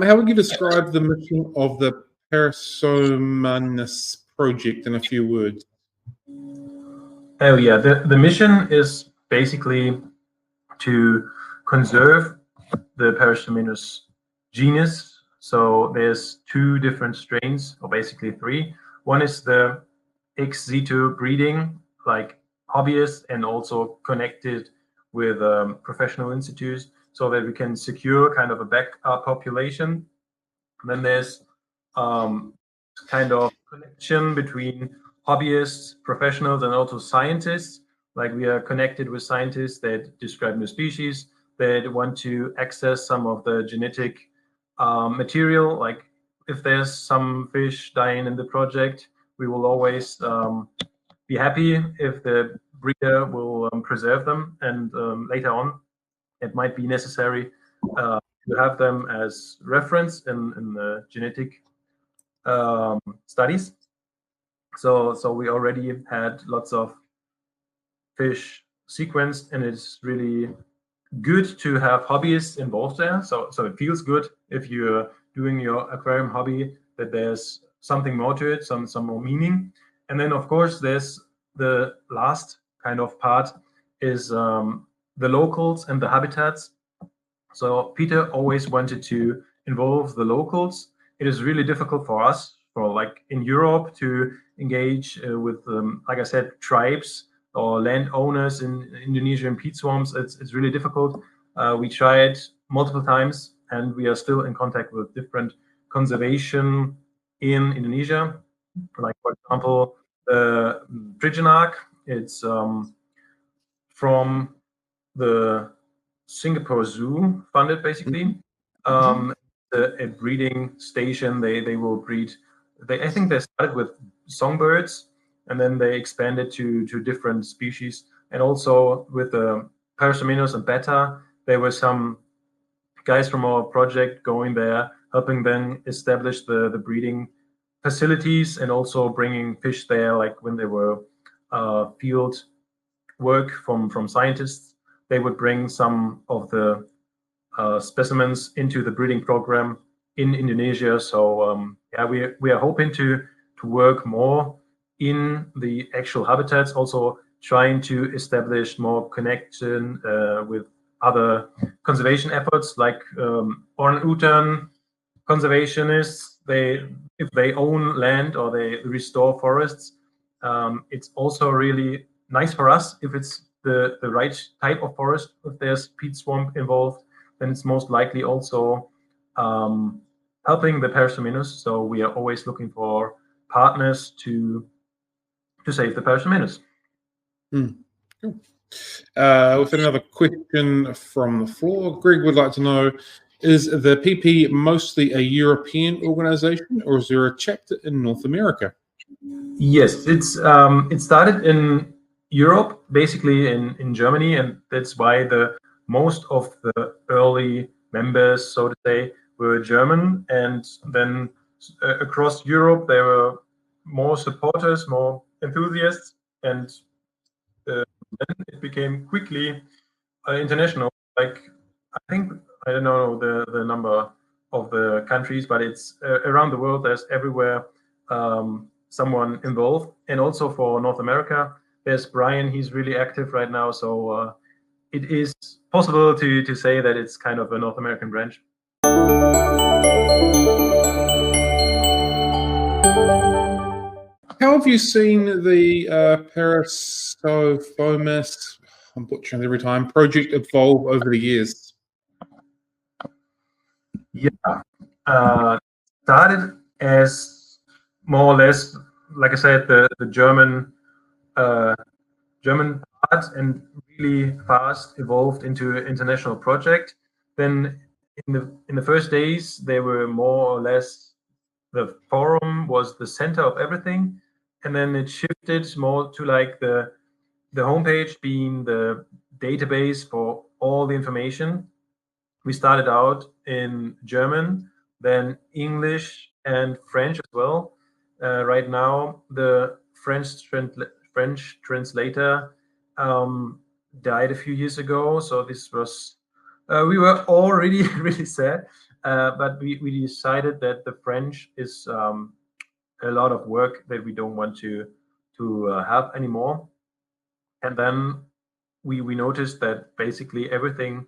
how would you describe the mission of the Parosphromenus Project in a few words? Oh yeah, the mission is basically to conserve the Parosphromenus genus. So there's 2 different strains, or basically 3. One is the ex situ breeding, like hobbyists, and also connected with professional institutes, so that we can secure kind of a backup population. And then there's kind of connection between hobbyists, professionals, and also scientists. Like we are connected with scientists that describe new species, that want to access some of the genetic material. Like if there's some fish dying in the project, we will always be happy if the breeder will preserve them, and later on it might be necessary to have them as reference in the genetic studies. So we already had lots of fish sequenced, and it's really good to have hobbyists involved there. So it feels good if you're doing your aquarium hobby, that there's something more to it, some more meaning. And then of course there's the last kind of part is the locals and the habitats. So Peter always wanted to involve the locals. It is really difficult for us, for like in Europe, to engage with, like I said, tribes or landowners in Indonesian peat swamps. It's really difficult. We tried multiple times, and we are still in contact with different conservation in Indonesia. Like for example, the Prigenak. It's from the Singapore Zoo funded, basically. A breeding station. They will breed. I think they started with songbirds, and then they expanded to different species. And also with the Parosphromenus and Betta, there were some guys from our project going there, helping them establish the breeding facilities, and also bringing fish there, like when there were field work from scientists. They would bring some of the specimens into the breeding program in Indonesia. So yeah, we are hoping to work more in the actual habitats, also trying to establish more connection with other conservation efforts, like orang-utan conservationists. If they own land or they restore forests, it's also really nice for us if it's the right type of forest. If there's peat swamp involved, then it's most likely also helping the Parosphromenus. So we are always looking for partners to save the Parosphromenus. Cool. With another question from the floor, Greg would like to know, is the PP mostly a European organization, or is there a chapter in North America? Yes, it started in Europe, basically in Germany, and that's why the most of the early members, so to say, were German. And then across Europe, there were more supporters, more enthusiasts, and then it became quickly international. Like I think, I don't know the number of the countries, but it's around the world. There's everywhere someone involved. And also for North America, there's Brian. He's really active right now. So it is possible to say that it's kind of a North American branch. How have you seen the Parosphromenus, I'm butchering it every time, project evolve over the years? Yeah, started as more or less, like I said, the German part, and really fast evolved into an international project. Then in the first days, they were more or less, the forum was the center of everything, and then it shifted more to like the homepage being the database for all the information. We started out in German, then English and French as well. Right now, the French translator died a few years ago, so this was we were already really sad. but we decided that the French is a lot of work that we don't want to have anymore. And then we noticed that basically everything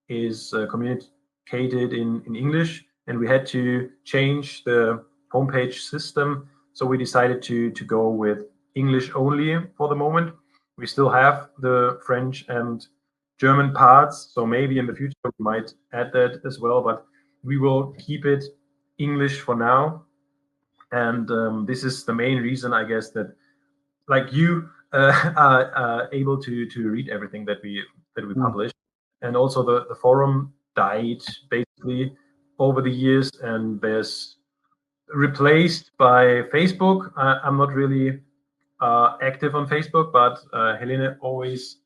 is communicated in English, and we had to change the homepage system. So we decided to go with English only for the moment. We still have the French and German parts, so maybe in the future we might add that as well, but we will keep it English for now. And this is the main reason, I guess, that like you are able to read everything that we publish. And also the forum died basically over the years, and there's replaced by Facebook. I'm not really active on Facebook, but Helene always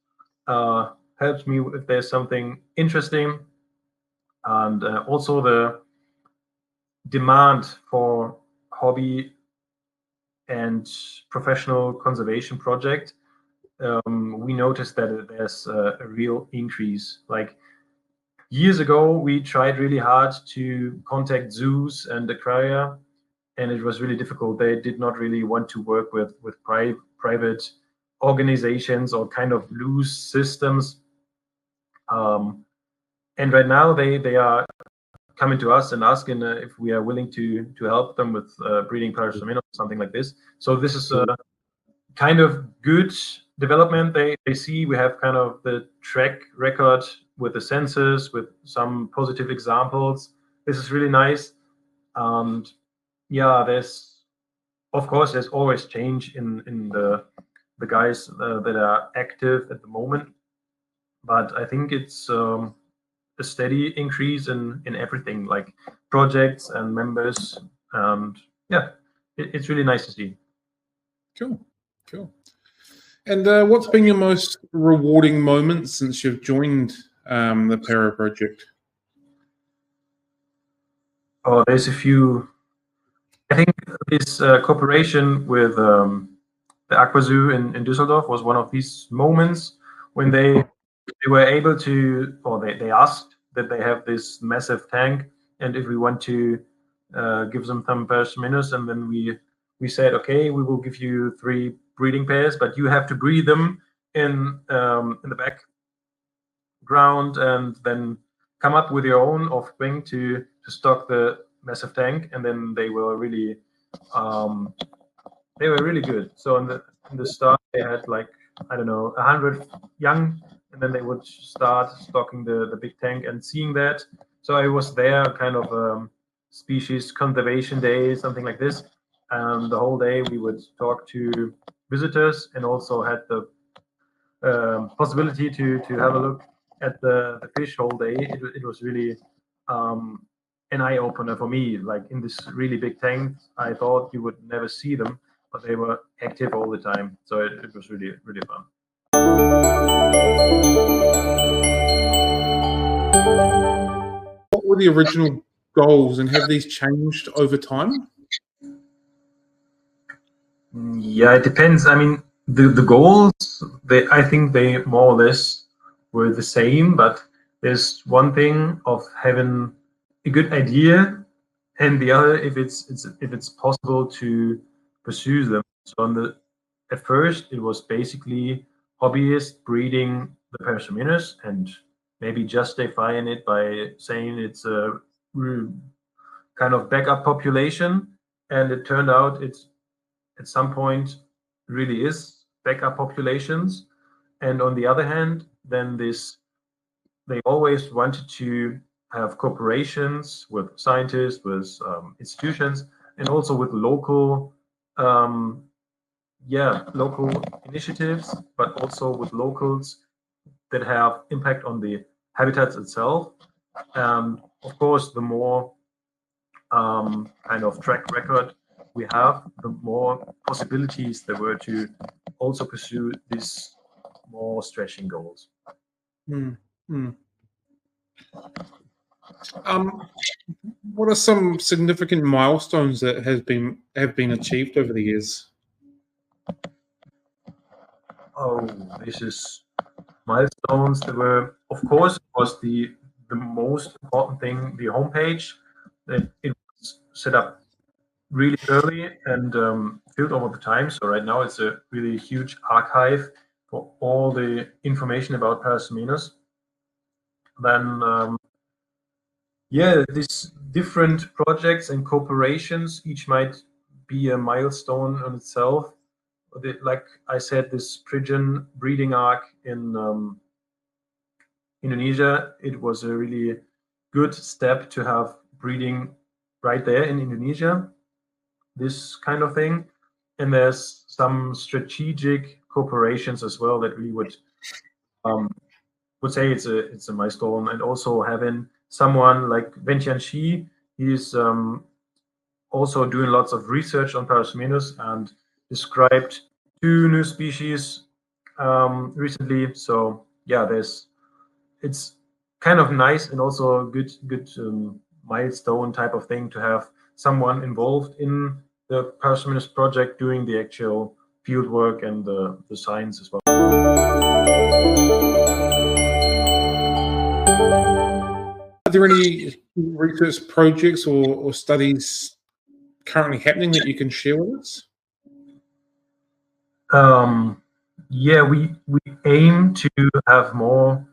helps me if there's something interesting. And also the demand for hobby and professional conservation project, we noticed that there's a real increase. Like years ago, we tried really hard to contact zoos and aquaria, and it was really difficult. They did not really want to work with private organizations or kind of loose systems. And right now they are coming to us and asking if we are willing to help them with breeding Parosphromenus or something like this. So this is a kind of good development. They see we have kind of the track record with the census, with some positive examples. This is really nice. And yeah, there's always change in the guys that are active at the moment, but I think it's a steady increase in everything, like projects and members, and yeah, it's really nice to see. Cool. And what's been your most rewarding moment since you've joined the Paro project? Oh, there's a few. I think this cooperation with the Aqua Zoo in Düsseldorf was one of these moments when they were able to, or they asked that they have this massive tank, and if we want to give them some Parosphromenus, and then we said, okay, we will give you 3 breeding pairs, but you have to breed them in the background and then come up with your own offspring to stock the massive tank. And then they were really good. So in the start they had like, I don't know, 100 young, and then they would start stocking the big tank and seeing that. So I was there kind of species conservation day, something like this. The whole day we would talk to visitors, and also had the possibility to have a look at the fish whole day. It was really an eye opener for me. Like in this really big tank, I thought you would never see them, but they were active all the time. So it was really fun. What were the original goals, and have these changed over time? Yeah, it depends. I mean, the goals, I think they more or less were the same, but there's one thing of having a good idea, and the other if it's possible to pursue them. So at first it was basically hobbyist breeding the Parosphromenus and maybe justifying it by saying it's a kind of backup population, and it turned out it's at some point really is backup populations. And on the other hand, then they always wanted to have cooperations with scientists, with institutions, and also with local initiatives, but also with locals that have impact on the habitats itself. Of course, the more kind of track record we have, the more possibilities there were to also pursue these more stretching goals. What are some significant milestones that have been achieved over the years? Oh, this is milestones. There were, of course, was the the most important thing, the homepage. It was set up really early and filled over the time. So right now it's a really huge archive for all the information about Parosphromenus. Then, yeah, these different projects and corporations, each might be a milestone on itself. Like I said, this pigeon breeding arc in Indonesia, it was a really good step to have breeding right there in Indonesia, this kind of thing. And there's some strategic corporations as well that we would say it's a milestone. And also having someone like Wenqian, he's also doing lots of research on Parosphromenus and described 2 new species recently. So yeah, it's kind of nice and also a good milestone type of thing to have someone involved in the Parosphromenus project doing the actual field work and the science as well. Are there any research projects or studies currently happening that you can share with us? Yeah, we aim to have more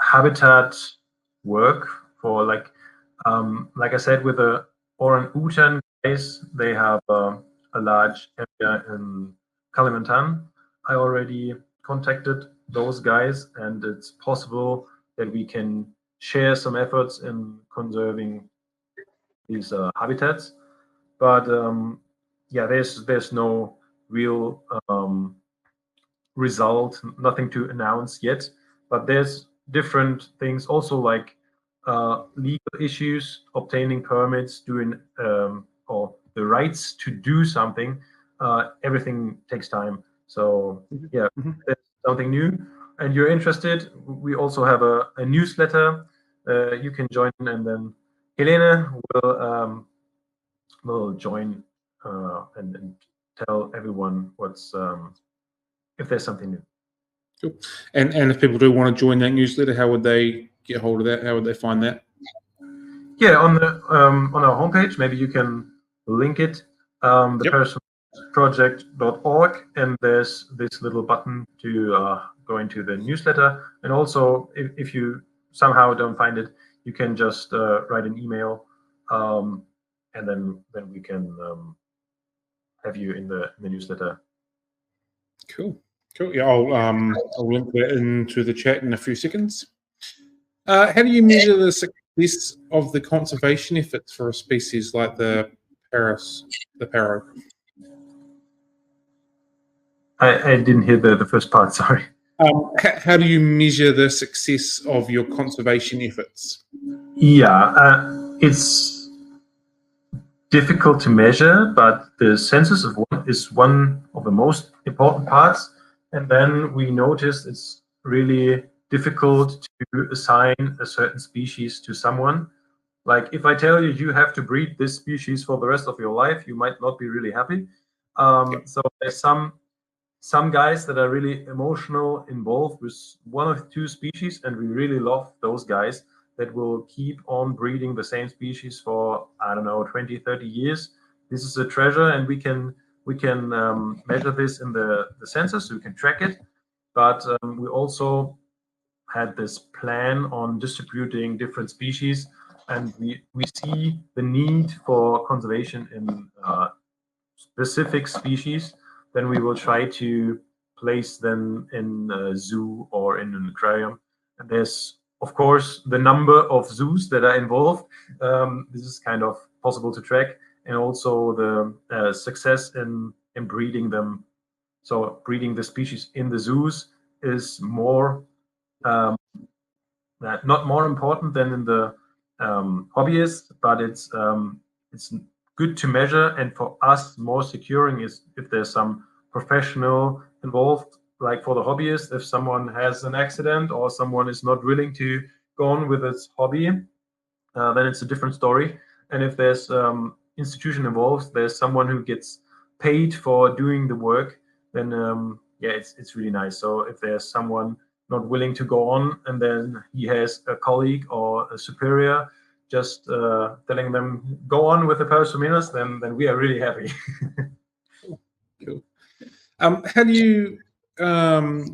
habitat work for like I said, with the orang-utan guys, they have a large area in Kalimantan. I already contacted those guys, and it's possible that we can share some efforts in conserving these habitats. But yeah, there's no real result, nothing to announce yet. But there's different things also, like legal issues, obtaining permits, doing or the rights to do something. Everything takes time. So yeah, that's something new. And you're interested, we also have a newsletter you can join, and then Helene will join and tell everyone what's if there's something new. Cool. And if people do want to join that newsletter, how would they get hold of that? How would they find that? Yeah, on our homepage, maybe you can link it, Parosphromenusproject.org, and there's this little button to go into the newsletter. And also, if you somehow don't find it, you can just write an email, and then we can have you in the newsletter. Cool. Yeah, I'll link that into the chat in a few seconds. How do you measure the success of the conservation efforts for a species like the paro? I didn't hear the first part, sorry. How do you measure the success of your conservation efforts? Yeah, it's difficult to measure, but the census is one of the most important parts. And then we noticed it's really difficult to assign a certain species to someone. Like if I tell you have to breed this species for the rest of your life, you might not be really happy. So there's some guys that are really emotional, involved with 1 or 2 species, and we really love those guys that will keep on breeding the same species for, I don't know, 20, 30 years. This is a treasure, and we can measure this in the census, so we can track it. But we also had this plan on distributing different species, and we see the need for conservation in specific species. Then we will try to place them in a zoo or in an aquarium. And there's, of course, the number of zoos that are involved. This is kind of possible to track, and also the success in breeding them. So breeding the species in the zoos is more not more important than in the hobbyists, but it's good to measure, and for us more securing is if there's some professional involved. Like for the hobbyist, if someone has an accident or someone is not willing to go on with its hobby, then it's a different story. And if there's institution involved, there's someone who gets paid for doing the work, then yeah, it's really nice. So if there's someone not willing to go on, and then he has a colleague or a superior just telling them go on with the Parosphromenus, then we are really happy. Cool. How do you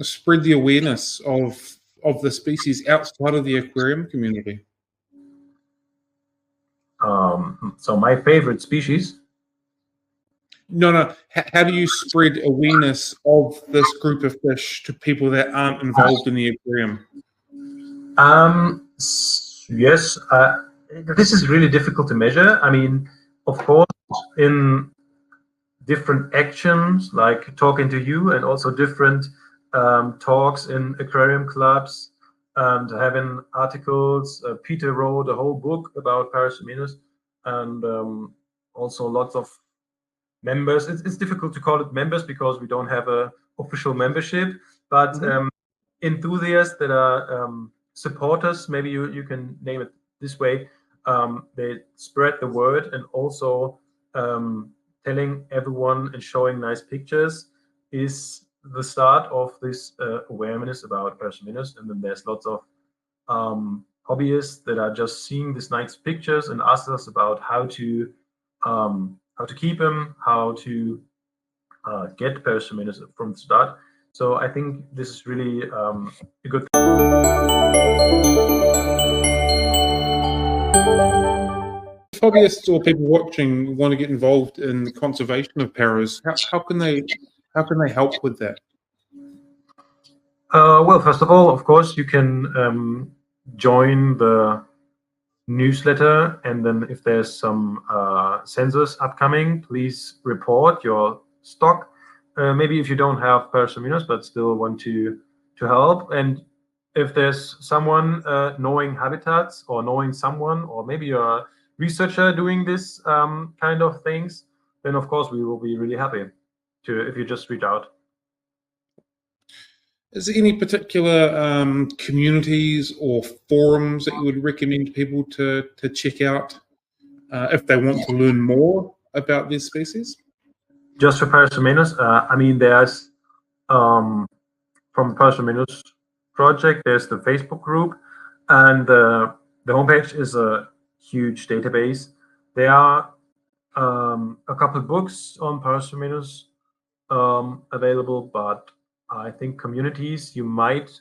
spread the awareness of the species outside of the aquarium community? So my favorite species. No. How do you spread awareness of this group of fish to people that aren't involved in the aquarium? Yes, this is really difficult to measure. I mean, of course, in different actions like talking to you, and also different talks in aquarium clubs, and having articles. Peter wrote a whole book about Parosphromenus, and also lots of members. It's difficult to call it members because we don't have a official membership, but enthusiasts that are supporters, maybe you can name it this way. They spread the word, and also telling everyone and showing nice pictures is the start of this awareness about Parosphromenus. And then there's lots of hobbyists that are just seeing these nice pictures and ask us about how to keep them, how to get Parosphromenus from the start. So I think this is really a good thing. If hobbyists or people watching want to get involved in the conservation of paros, how can they help with that? Well, first of all, of course, you can join the newsletter, and then if there's some census upcoming, please report your stock. Maybe if you don't have Parosphromenus but still want to help, and if there's someone knowing habitats, or knowing someone, or maybe you're a researcher doing this kind of things, then of course we will be really happy if you just reach out. Is there any particular communities or forums that you would recommend people to check out if they want to learn more about this species? Just for Parosphromenus, I mean, there's from Parosphromenus Project, there's the Facebook group, and the homepage is a huge database. There are a couple of books on Parosphromenus available, but I think communities, there might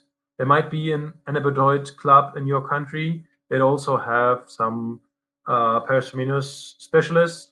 be an Anabodoid club in your country that also have some Parosphromenus specialists,